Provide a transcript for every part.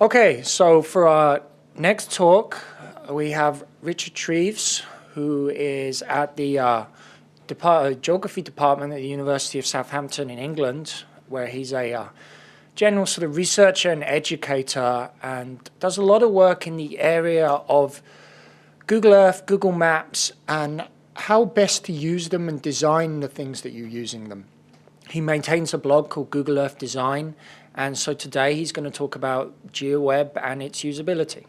Okay, so for our next talk, we have Richard Treves, who is at the Geography Department at the University of Southampton in England, where he's a general sort of researcher and educator and does a lot of work in the area of Google Earth, Google Maps, and how best to use them and design the things that you're using them. He maintains a blog called Google Earth Design, and so today he's going to talk about GeoWeb and its usability.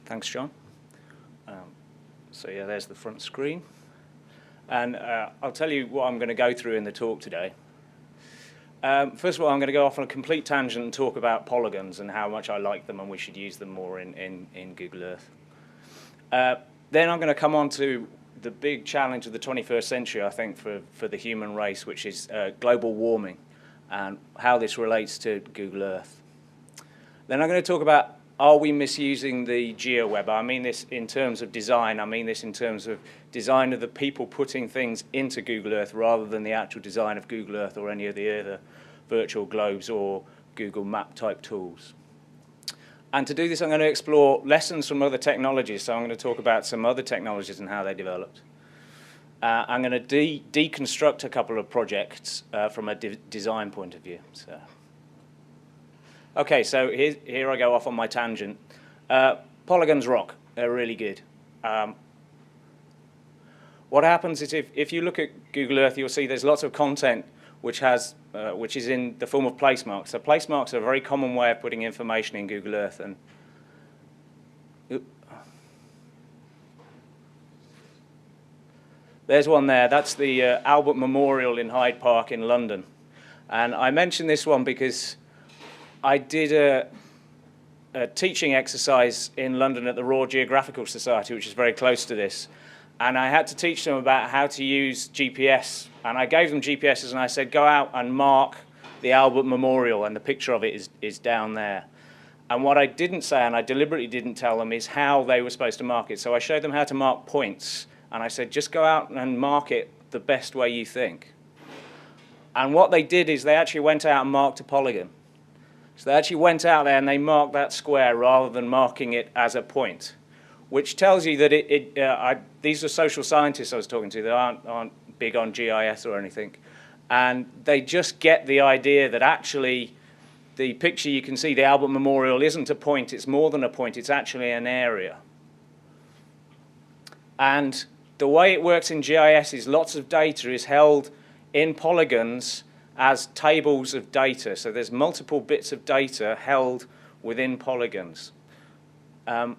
Thanks, John. So yeah, there's the front screen. And I'll tell you what I'm going to go through in the talk today. First of all, I'm going to go off on a complete tangent and talk about polygons and how much I like them and we should use them more in Google Earth. Then I'm going to come on to the big challenge of the 21st century, I think, for the human race, which is global warming and how this relates to Google Earth. Then I'm going to talk about, are we misusing the GeoWeb? I mean this in terms of design. I mean this in terms of design of the people putting things into Google Earth rather than the actual design of Google Earth or any of the other virtual globes or Google Map type tools. And to do this, I'm going to explore lessons from other technologies. So I'm going to talk about some other technologies and how they developed. I'm going to deconstruct a couple of projects from a design point of view. So. Okay, so here I go off on my tangent. Polygons rock. They're really good. What happens is if you look at Google Earth, you'll see there's lots of content which is in the form of placemarks. So placemarks are a very common way of putting information in Google Earth. And there's one there. That's the Albert Memorial in Hyde Park in London. And I mention this one because I did a teaching exercise in London at the Royal Geographical Society, which is very close to this. And I had to teach them about how to use GPS. And I gave them GPSs and I said, go out and mark the Albert Memorial, and the picture of it is down there. And what I didn't say, and I deliberately didn't tell them, is how they were supposed to mark it. So I showed them how to mark points. And I said, just go out and mark it the best way you think. And what they did is they actually went out and marked a polygon. So they actually went out there and they marked that square rather than marking it as a point, which tells you that these are social scientists I was talking to that aren't big on GIS or anything. And they just get the idea that actually the picture you can see, the Albert Memorial, isn't a point, it's more than a point, it's actually an area. And the way it works in GIS is lots of data is held in polygons as tables of data. So there's multiple bits of data held within polygons. I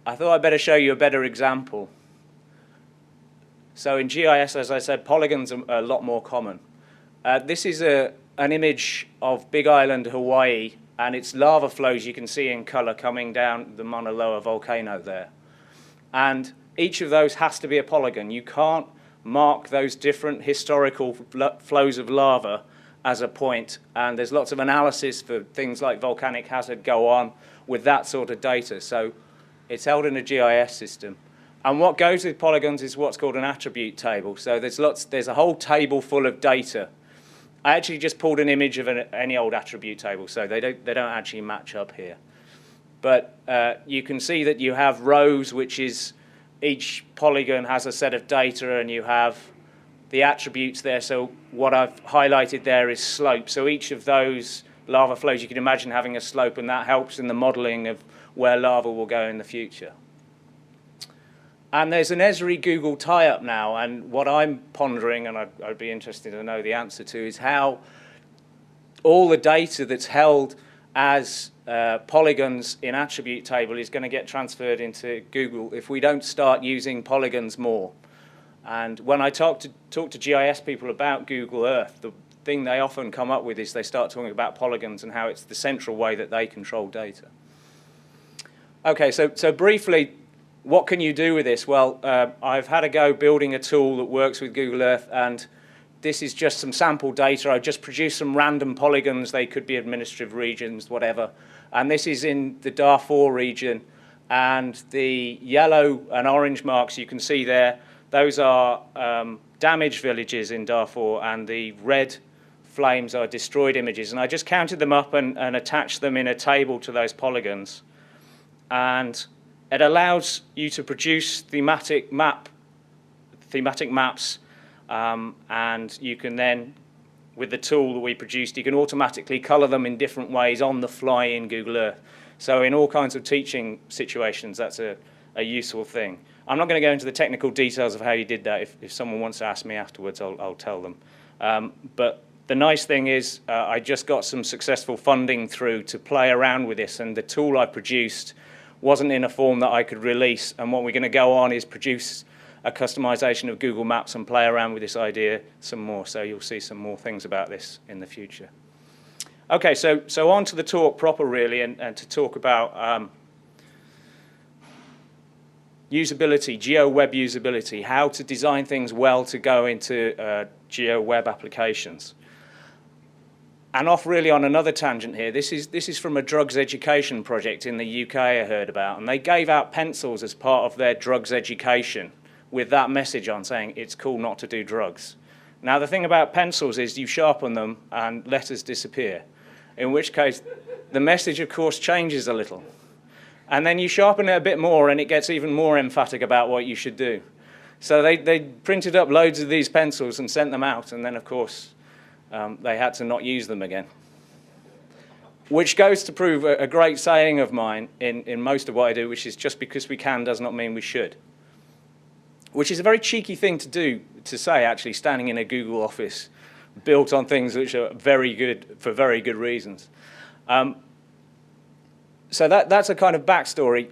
thought I'd better show you a better example. So in GIS, as I said, polygons are a lot more common. This is an image of Big Island, Hawaii, and its lava flows you can see in color coming down the Mauna Loa volcano there. And each of those has to be a polygon. You can't mark those different historical flows of lava as a point, and there's lots of analysis for things like volcanic hazard go on with that sort of data. So it's held in a GIS system. And what goes with polygons is what's called an attribute table. So there's a whole table full of data. I actually just pulled an image of any old attribute table, so they don't actually match up here. But you can see that you have rows, which is each polygon has a set of data, and you have the attributes there. So what I've highlighted there is slope. So each of those lava flows, you can imagine having a slope, and that helps in the modeling of where lava will go in the future. And there's an Esri Google tie-up now, and what I'm pondering, and I'd be interested to know the answer to, is how all the data that's held as polygons in attribute table is going to get transferred into Google if we don't start using polygons more. And when I talk to GIS people about Google Earth, the thing they often come up with is they start talking about polygons and how it's the central way that they control data. Okay, so briefly, what can you do with this? Well, I've had a go building a tool that works with Google Earth, and this is just some sample data. I've just produced some random polygons. They could be administrative regions, whatever. And this is in the Darfur region. And the yellow and orange marks you can see there, those are damaged villages in Darfur, and the red flames are destroyed images. And I just counted them up and attached them in a table to those polygons. And it allows you to produce thematic maps, and you can then, with the tool that we produced, you can automatically color them in different ways on the fly in Google Earth. So in all kinds of teaching situations, that's a useful thing. I'm not going to go into the technical details of how you did that. If someone wants to ask me afterwards, I'll tell them. But the nice thing is I just got some successful funding through to play around with this, and the tool I produced wasn't in a form that I could release. And what we're going to go on is produce a customization of Google Maps and play around with this idea some more. So you'll see some more things about this in the future. Okay, so on to the talk proper, really, and to talk about usability, GeoWeb usability, how to design things well to go into GeoWeb applications. And off really on another tangent here, this is from a drugs education project in the UK I heard about, and they gave out pencils as part of their drugs education with that message on saying it's cool not to do drugs. Now the thing about pencils is you sharpen them and letters disappear, in which case the message of course changes a little. And then you sharpen it a bit more and it gets even more emphatic about what you should do. So they printed up loads of these pencils and sent them out, and then of course they had to not use them again. Which goes to prove a great saying of mine in most of what I do, which is just because we can does not mean we should. Which is a very cheeky thing to say, actually, standing in a Google office built on things which are very good for very good reasons. So that's a kind of backstory.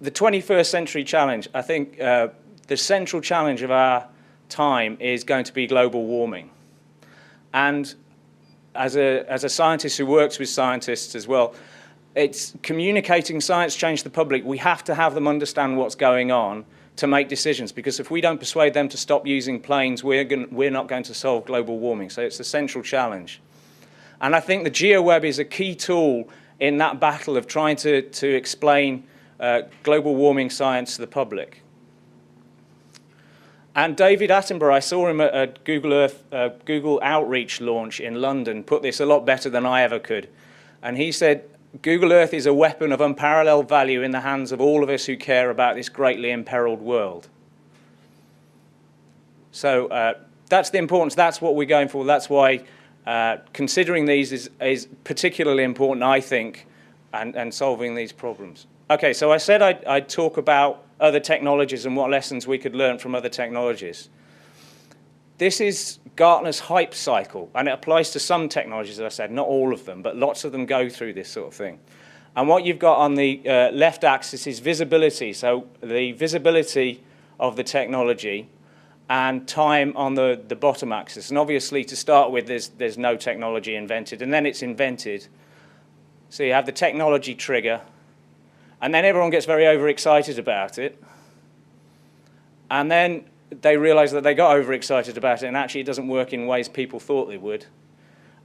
The 21st century challenge, I think the central challenge of our time is going to be global warming. And as a scientist who works with scientists as well, it's communicating science change to the public. We have to have them understand what's going on to make decisions, because if we don't persuade them to stop using planes, we're not going to solve global warming. So it's a central challenge. And I think the GeoWeb is a key tool in that battle of trying to explain global warming science to the public. And David Attenborough, I saw him at Google Earth, Google Outreach launch in London, put this a lot better than I ever could. And he said, Google Earth is a weapon of unparalleled value in the hands of all of us who care about this greatly imperiled world. So that's the importance. That's what we're going for. That's why considering these is particularly important, I think, and solving these problems. Okay, so I said I'd talk about other technologies and what lessons we could learn from other technologies. This is Gartner's hype cycle, and it applies to some technologies, as I said, not all of them, but lots of them go through this sort of thing. And what you've got on the left axis is visibility, so the visibility of the technology, and time on the bottom axis. And obviously, to start with, there's no technology invented, and then it's invented. So you have the technology trigger, and then everyone gets very overexcited about it. And then they realize that they got overexcited about it, and actually it doesn't work in ways people thought it would.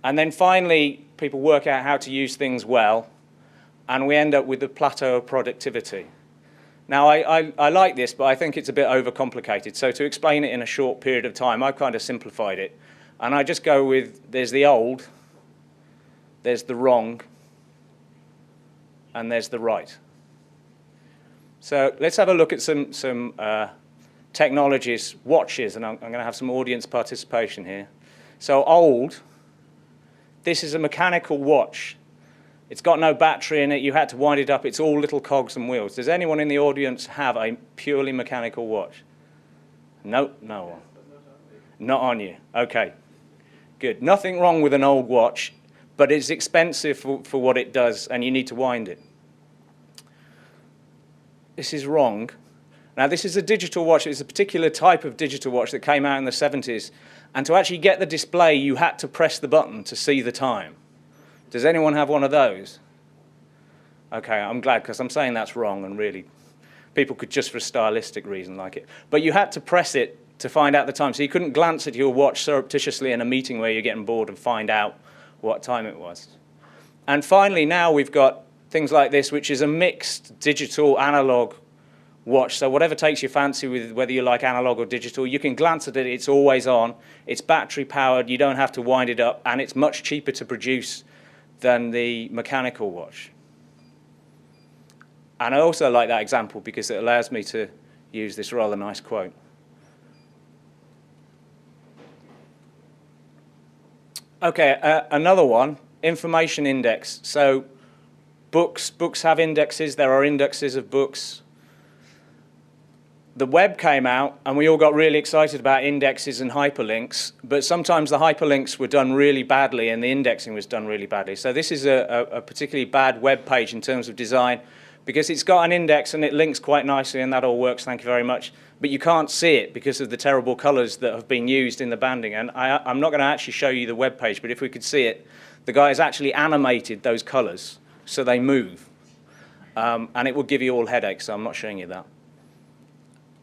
And then finally, people work out how to use things well, and we end up with the plateau of productivity. Now, I like this, but I think it's a bit overcomplicated. So to explain it in a short period of time, I've kind of simplified it. And I just go with, there's the old, there's the wrong, and there's the right. So let's have a look at some technologies, watches, and I'm going to have some audience participation here. So old, this is a mechanical watch. It's got no battery in it. You had to wind it up. It's all little cogs and wheels. Does anyone in the audience have a purely mechanical watch? No, no one. Not on you. Okay, good. Nothing wrong with an old watch, but it's expensive for what it does, and you need to wind it. This is wrong. Now, this is a digital watch. It's a particular type of digital watch that came out in the 70s. And to actually get the display, you had to press the button to see the time. Does anyone have one of those? Okay, I'm glad, because I'm saying that's wrong, and really, people could just for a stylistic reason like it. But you had to press it to find out the time. So you couldn't glance at your watch surreptitiously in a meeting where you're getting bored and find out what time it was. And finally, now we've got things like this, which is a mixed digital analog watch. So whatever takes your fancy, with whether you like analog or digital, you can glance at it, it's always on, it's battery powered, you don't have to wind it up, and it's much cheaper to produce than the mechanical watch. And I also like that example because it allows me to use this rather nice quote. Okay, another one, information index. So books have indexes, there are indexes of books. The web came out and we all got really excited about indexes and hyperlinks, but sometimes the hyperlinks were done really badly and the indexing was done really badly. So this is a particularly bad web page in terms of design because it's got an index and it links quite nicely and that all works, thank you very much, but you can't see it because of the terrible colors that have been used in the banding. And I'm not going to actually show you the web page, but if we could see it, the guy has actually animated those colors so they move. And it will give you all headaches, so I'm not showing you that.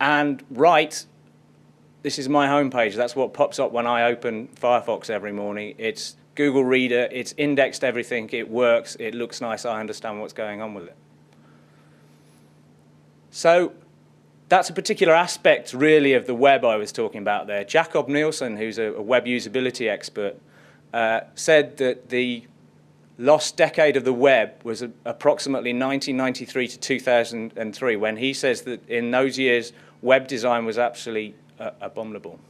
And right, this is my homepage. That's what pops up when I open Firefox every morning. It's Google Reader, it's indexed everything, it works, it looks nice, I understand what's going on with it. So that's a particular aspect, really, of the web I was talking about there. Jacob Nielsen, who's a web usability expert, said that the lost decade of the web was approximately 1993 to 2003, when he says that in those years, web design was absolutely abominable.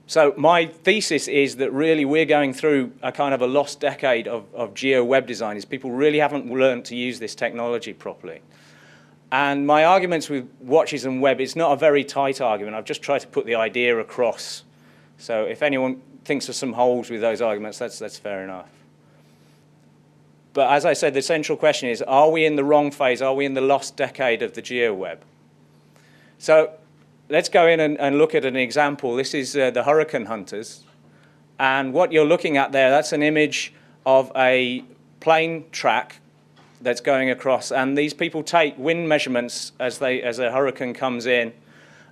So my thesis is that really we're going through a kind of a lost decade of geo-web design, is people really haven't learned to use this technology properly. And my arguments with watches and web, it's not a very tight argument. I've just tried to put the idea across. So if anyone thinks of some holes with those arguments, that's fair enough. But as I said, the central question is, are we in the wrong phase? Are we in the lost decade of the geo-web? So let's go in and look at an example. This is the hurricane hunters. And what you're looking at there, that's an image of a plane track that's going across. And these people take wind measurements as a hurricane comes in,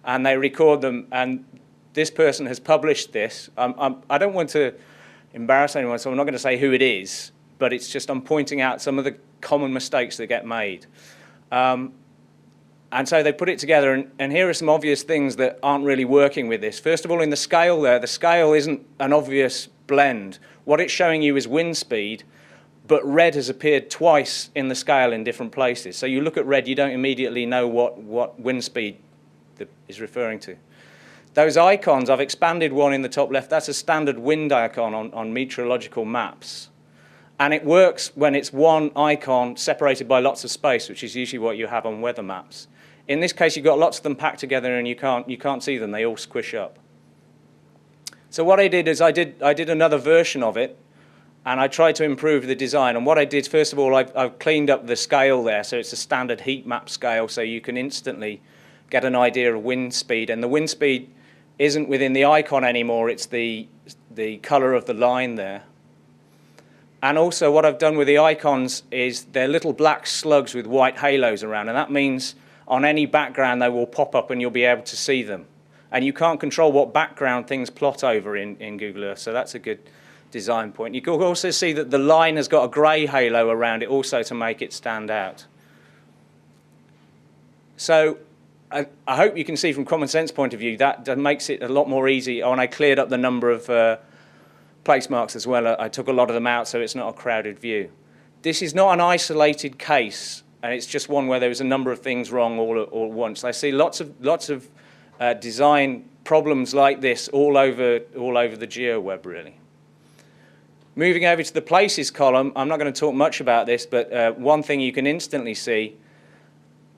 and they record them. And this person has published this. I don't want to embarrass anyone, so I'm not going to say who it is, but it's just I'm pointing out some of the common mistakes that get made. And so they put it together, and here are some obvious things that aren't really working with this. First of all, in the scale there, the scale isn't an obvious blend. What it's showing you is wind speed, but red has appeared twice in the scale in different places. So you look at red, you don't immediately know what wind speed is referring to. Those icons, I've expanded one in the top left. That's a standard wind icon on meteorological maps. And it works when it's one icon separated by lots of space, which is usually what you have on weather maps. In this case, you've got lots of them packed together and you can't see them. They all squish up. So what I did is I did another version of it, and I tried to improve the design. And what I did, first of all, I've cleaned up the scale there, so it's a standard heat map scale, so you can instantly get an idea of wind speed. And the wind speed isn't within the icon anymore, it's the color of the line there. And also what I've done with the icons is they're little black slugs with white halos around, and that means on any background they will pop up and you'll be able to see them. And you can't control what background things plot over in Google Earth, so that's a good design point. You can also see that the line has got a grey halo around it also to make it stand out. So I hope you can see from common sense point of view that makes it a lot more easy. Oh, and I cleared up the number of place marks as well. I took a lot of them out so it's not a crowded view. This is not an isolated case, and it's just one where there was a number of things wrong all at once. I see lots of design problems like this all over the GeoWeb, really. Moving over to the places column, I'm not going to talk much about this, but one thing you can instantly see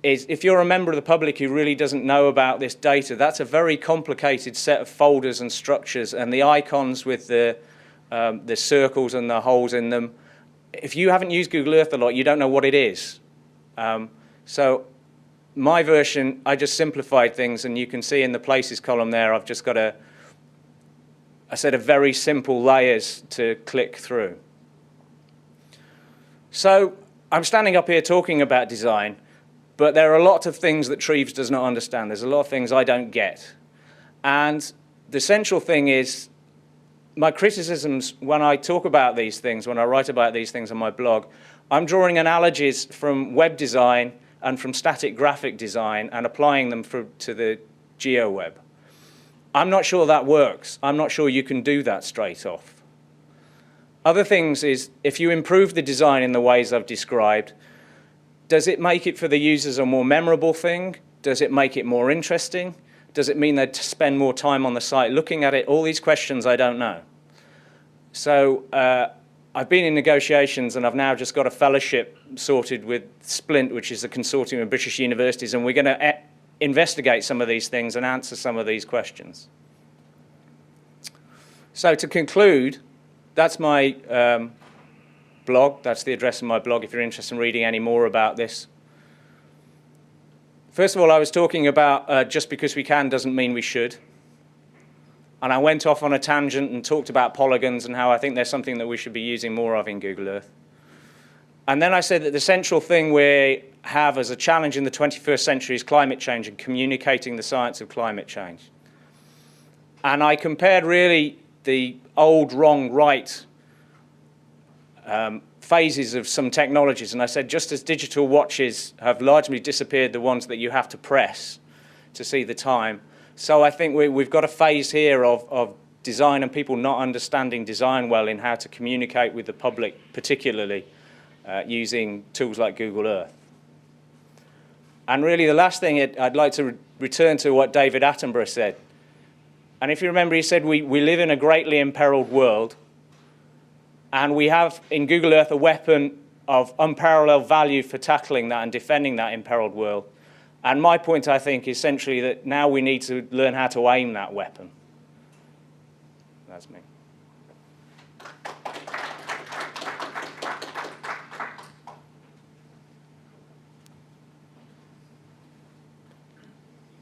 is if you're a member of the public who really doesn't know about this data, that's a very complicated set of folders and structures, and the icons with the circles and the holes in them. If you haven't used Google Earth a lot, you don't know what it is. So my version, I just simplified things, and you can see in the places column there, I've just got a set of very simple layers to click through. So I'm standing up here talking about design, but there are a lot of things that Treves does not understand. There's a lot of things I don't get. And the central thing is my criticisms when I talk about these things, when I write about these things on my blog, I'm drawing analogies from web design and from static graphic design and applying them to the GeoWeb. I'm not sure that works. I'm not sure you can do that straight off. Other things is, if you improve the design in the ways I've described, does it make it for the users a more memorable thing? Does it make it more interesting? Does it mean they'd spend more time on the site looking at it? All these questions I don't know. So I've been in negotiations, and I've now just got a fellowship sorted with Splint, which is a consortium of British universities, and we're going to investigate some of these things and answer some of these questions. So to conclude, that's my blog. That's the address of my blog if you're interested in reading any more about this. First of all, I was talking about just because we can doesn't mean we should. And I went off on a tangent and talked about polygons and how I think there's something that we should be using more of in Google Earth. And then I said that the central thing we have as a challenge in the 21st century is climate change and communicating the science of climate change. And I compared really the old, wrong, right phases of some technologies. And I said, just as digital watches have largely disappeared, the ones that you have to press to see the time, so I think we've got a phase here of design and people not understanding design well in how to communicate with the public, particularly using tools like Google Earth. And really the last thing, I'd like to return to what David Attenborough said. And if you remember, he said, we live in a greatly imperiled world, and we have in Google Earth a weapon of unparalleled value for tackling that and defending that imperiled world. And my point, I think, is essentially that now we need to learn how to aim that weapon. That's me.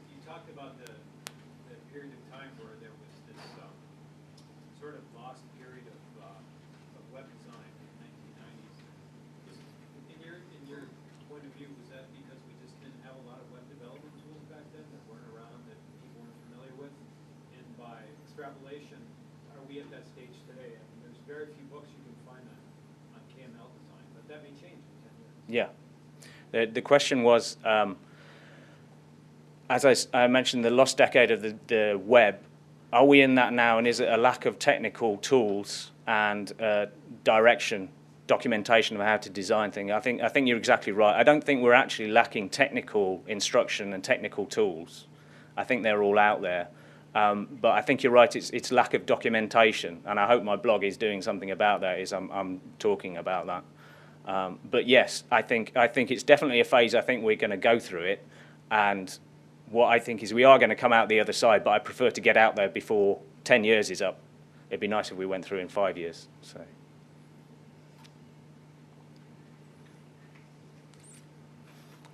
You talked about the period of time where there was this sort of lost period of web design in the 1990s. In your point of view, was that because we just didn't have a lot of web development tools back then that weren't around, that people weren't familiar with? And by extrapolation, are we at that stage today? I mean, there's very few books you can find on KML design, but that may change in 10 years. Yeah. The question was, as I mentioned, the lost decade of the web. Are we in that now, and is it a lack of technical tools and direction, documentation of how to design things? I think you're exactly right. I don't think we're actually lacking technical instruction and technical tools. I think they're all out there. But I think you're right, it's lack of documentation, and I hope my blog is doing something about that, is I'm talking about that. But yes, I think it's definitely a phase. I think we're going to go through it, and what I think is we are going to come out the other side, but I prefer to get out there before 10 years is up. It'd be nice if we went through in 5 years. So.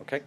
Okay.